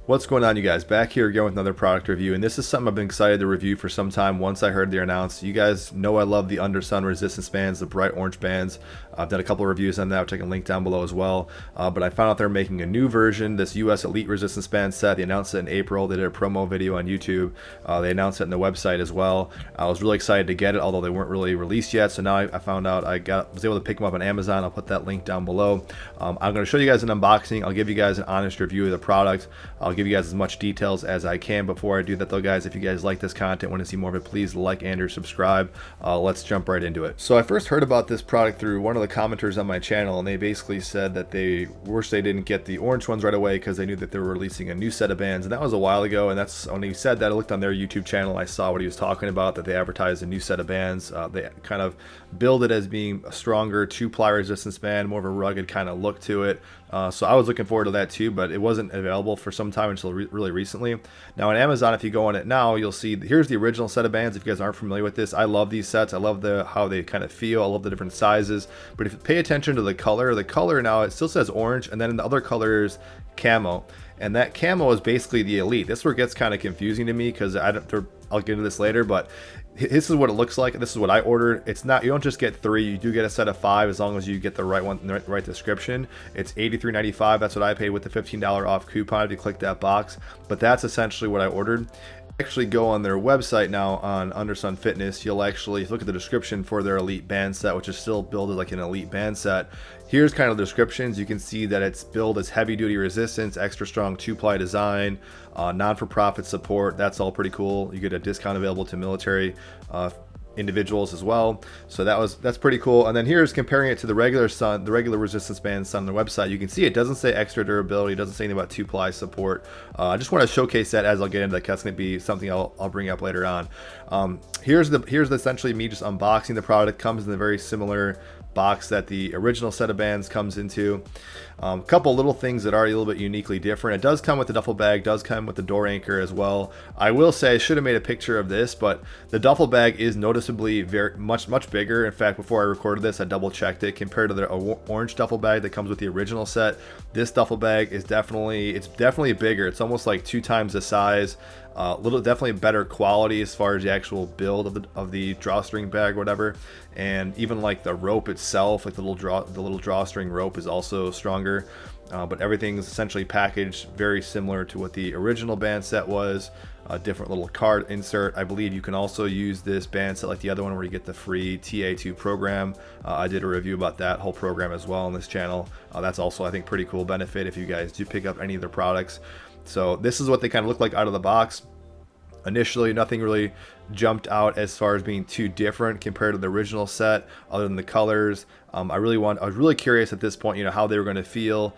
What's going on, you guys? Back here again with another product review, and this is something I've been excited to review for some time once I heard they're announced. You guys know I love the Undersun resistance bands, the bright orange bands. I've done a couple of reviews on that, which I can link down below as well. But I found out they're making a new version, this US Elite resistance band set. They announced it in April. They did a promo video on YouTube. They announced it on the website as well. I was really excited to get it, although they weren't really released yet. So now I found out was able to pick them up on Amazon. I'll put that link down below. I'm going to show you guys an unboxing. I'll give you guys an honest review of the product. I'll give you guys as much details as I can. Before I do that though, guys, if you guys like this content, want to see more of it, please like and or subscribe. Let's jump right into it. So I first heard about this product through one of the commenters on my channel, and they basically said that they wish they didn't get the orange ones right away because they knew that they were releasing a new set of bands, and that was a while ago. And that's when he said that, I looked on their YouTube channel, I saw what he was talking about, that they advertised a new set of bands. They kind of billed it as being a stronger 2-ply resistance band, more of a rugged kind of look to it. So I was looking forward to that too, but it wasn't available for some time until really recently. Now on Amazon, if you go on it now, you'll see here's the original set of bands. If you guys aren't familiar with this, I love these sets. I love how they kind of feel. I love the different sizes. But if you pay attention to the color now, it still says orange, and then in the other colors, camo. And that camo is basically the Elite. This is where it gets kind of confusing to me because I'll get into this later, but this is what it looks like. This is what I ordered. It's not, you don't just get 3, you do get a set of 5 as long as you get the right one, the right description. It's $83.95. That's what I paid with the $15 off coupon if you click that box. But that's essentially what I ordered. Actually go on their website now on Undersun Fitness. You'll actually look at the description for their Elite band set, which is still billed as like an Elite band set. Here's kind of the descriptions. You can see that it's billed as heavy duty resistance, extra strong 2-ply design, non-for-profit support. That's all pretty cool. You get a discount available to military individuals as well, so that's pretty cool. And then here's comparing it to the regular resistance bands on their website. You can see it doesn't say extra durability, it doesn't say anything about 2-ply support. I just want to showcase that as I'll get into that. That's going to be something I'll bring up later on. Here's essentially me just unboxing the product. It comes in a very similar box that the original set of bands comes into. A couple little things that are a little bit uniquely different. It does come with the duffel bag, does come with the door anchor as well. I will say I should have made a picture of this, but the duffel bag is noticeably very much bigger. In fact, before I recorded this, I double checked it. Compared to the orange duffel bag that comes with the original set, this duffel bag is definitely bigger. It's almost like 2 times the size. Definitely better quality as far as the actual build of the drawstring bag or whatever, and even like the rope itself, like the little drawstring rope is also stronger. But everything is essentially packaged very similar to what the original band set was. A different little card insert. I believe you can also use this band set like the other one where you get the free TA2 program. I did a review about that whole program as well on this channel. That's also, I think, pretty cool benefit if you guys do pick up any of their products. So this is what they kind of look like out of the box. Initially, nothing really jumped out as far as being too different compared to the original set, other than the colors. I was really curious at this point, how they were going to feel.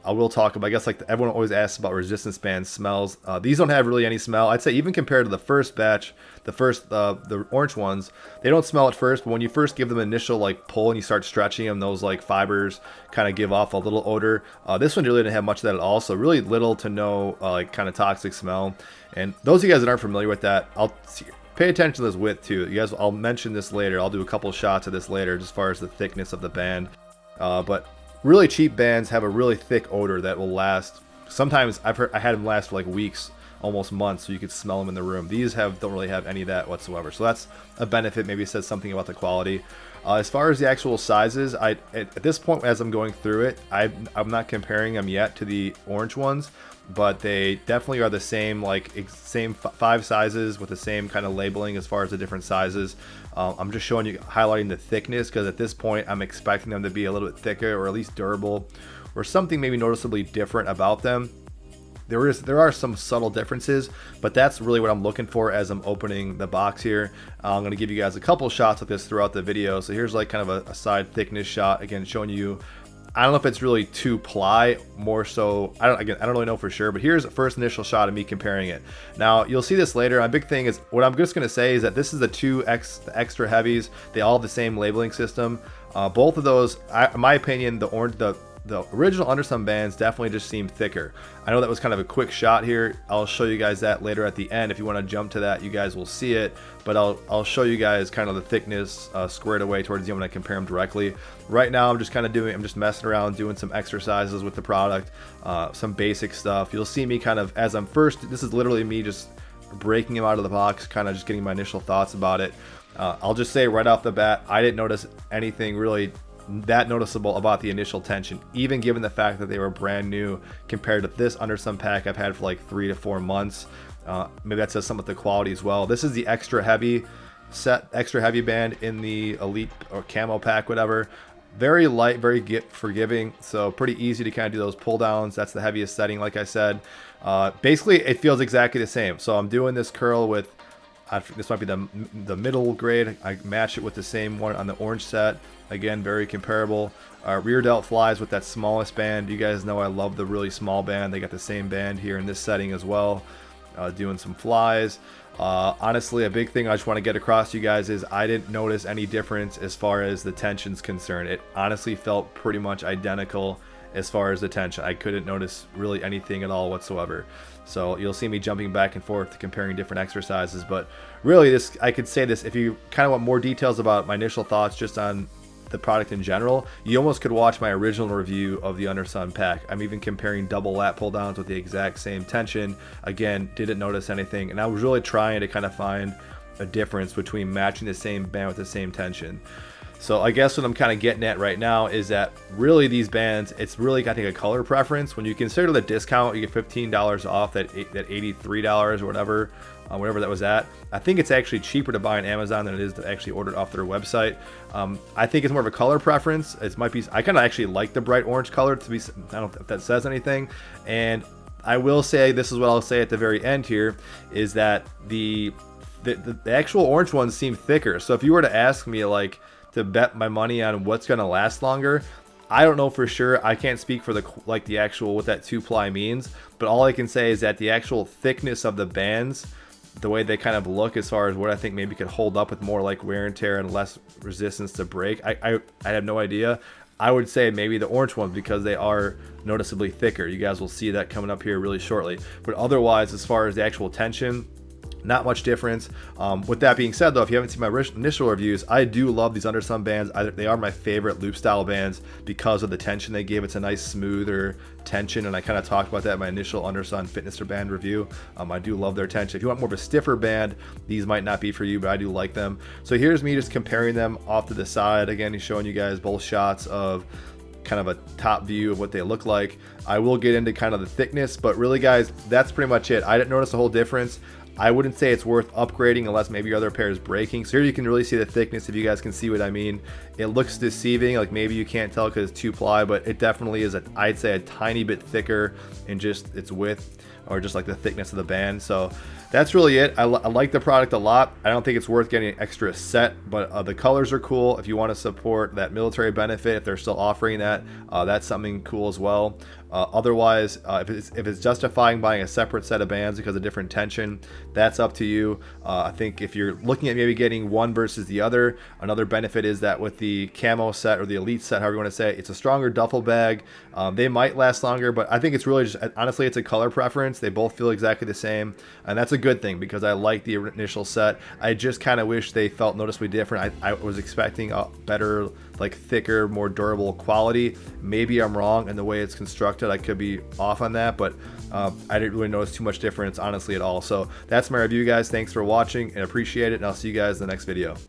I will talk about, I guess, like everyone always asks about resistance band smells. These don't have really any smell. I'd say even compared to the first batch, the orange ones, they don't smell at first, but when you first give them an initial like pull and you start stretching them, those like fibers kind of give off a little odor. This one really didn't have much of that at all, so really little to no like kind of toxic smell. And those of you guys that aren't familiar with that, pay attention to this width too. You guys, I'll mention this later. I'll do a couple shots of this later as far as the thickness of the band. But really cheap bands have a really thick odor that will last. Sometimes I had them last for like weeks, almost months, so you could smell them in the room. These don't really have any of that whatsoever, so that's a benefit. Maybe it says something about the quality. As far as the actual sizes, at this point as I'm going through it, I'm not comparing them yet to the orange ones, but they definitely are the same, like same 5 sizes with the same kind of labeling as far as the different sizes. I'm just showing you, highlighting the thickness, because at this point I'm expecting them to be a little bit thicker, or at least durable, or something maybe noticeably different about them. There are some subtle differences, but that's really what I'm looking for as I'm opening the box here. I'm going to give you guys a couple shots of this throughout the video. So here's like kind of a side thickness shot, again showing you. I don't know if it's really 2-ply, more so. I don't really know for sure, but here's the first initial shot of me comparing it. Now you'll see this later. My big thing is, what I'm just going to say is that this is the extra heavies. They all have the same labeling system. Both of those, in my opinion, the the original Undersun bands definitely just seem thicker. I know that was kind of a quick shot here. I'll show you guys that later at the end. If you want to jump to that, you guys will see it, but I'll show you guys kind of the thickness squared away towards the end when I compare them directly. Right now I'm just messing around, doing some exercises with the product, some basic stuff. You'll see me kind of, as I'm first, this is literally me just breaking them out of the box, kind of just getting my initial thoughts about it. I'll just say right off the bat, I didn't notice anything really that noticeable about the initial tension, even given the fact that they were brand new compared to this Undersun pack I've had for like 3 to 4 months. Maybe that says something with the quality as well. This is the extra heavy band in the Elite or Camo pack, whatever. Very light, very forgiving, so pretty easy to kind of do those pull downs. That's the heaviest setting, like I said. Basically, it feels exactly the same. So I'm doing this curl with, this might be the middle grade. I match it with the same one on the Orange set. Again, very comparable. Rear delt flies with that smallest band. You guys know I love the really small band. They got the same band here in this setting as well. Doing some flies. Honestly, a big thing I just want to get across to you guys is I didn't notice any difference as far as the tension's concerned. It honestly felt pretty much identical as far as the tension. I couldn't notice really anything at all whatsoever. So you'll see me jumping back and forth comparing different exercises, but really this, I could say this, if you kind of want more details about my initial thoughts just on the product in general, you almost could watch my original review of the Undersun pack. I'm even comparing double lat pull downs with the exact same tension. Again, didn't notice anything, and I was really trying to kind of find a difference between matching the same band with the same tension. So I guess what I'm kind of getting at right now is that really these bands, it's really, I think, a color preference. When you consider the discount, you get $15 off that $83 or whatever that was at. I think it's actually cheaper to buy on Amazon than it is to actually order it off their website. I think it's more of a color preference. It might be, I kind of actually like the bright orange color to be, I don't know if that says anything. And I will say, this is what I'll say at the very end here, is that the actual orange ones seem thicker. So if you were to ask me like to bet my money on what's going to last longer, I don't know for sure. I can't speak for the actual what that 2-ply means, but all I can say is that the actual thickness of the bands, the way they kind of look as far as what I think maybe could hold up with more like wear and tear and less resistance to break, I have no idea. I would say maybe the orange ones because they are noticeably thicker. You guys will see that coming up here really shortly. But otherwise, as far as the actual tension, not much difference. With that being said, though, if you haven't seen my initial reviews, I do love these Undersun bands. They are my favorite loop style bands because of the tension they give. It's a nice smoother tension, and I kind of talked about that in my initial Undersun Fitness band review. I do love their tension. If you want more of a stiffer band, these might not be for you, but I do like them. So here's me just comparing them off to the side. Again, he's showing you guys both shots of kind of a top view of what they look like. I will get into kind of the thickness, but really, guys, that's pretty much it. I didn't notice a whole difference. I wouldn't say it's worth upgrading unless maybe your other pair is breaking. So here you can really see the thickness, if you guys can see what I mean. It looks deceiving, like maybe you can't tell because it's 2-ply, but it definitely is, I'd say, a tiny bit thicker in just its width or just like the thickness of the band. So that's really it. I like the product a lot. I don't think it's worth getting an extra set, but the colors are cool. If you want to support that military benefit, if they're still offering that, that's something cool as well. Otherwise, if it's justifying buying a separate set of bands because of different tension, that's up to you. I think if you're looking at maybe getting one versus the other, another benefit is that with the Camo set or the Elite set, however you want to say it, it's a stronger duffel bag. They might last longer, but I think it's really just, honestly, it's a color preference. They both feel exactly the same, and that's a good thing because I like the initial set. I just kind of wish they felt noticeably different. I was expecting a better, like thicker, more durable quality. Maybe I'm wrong in the way it's constructed. I could be off on that, but I didn't really notice too much difference honestly at all. So that's my review, guys. Thanks for watching and appreciate it, and I'll see you guys in the next video.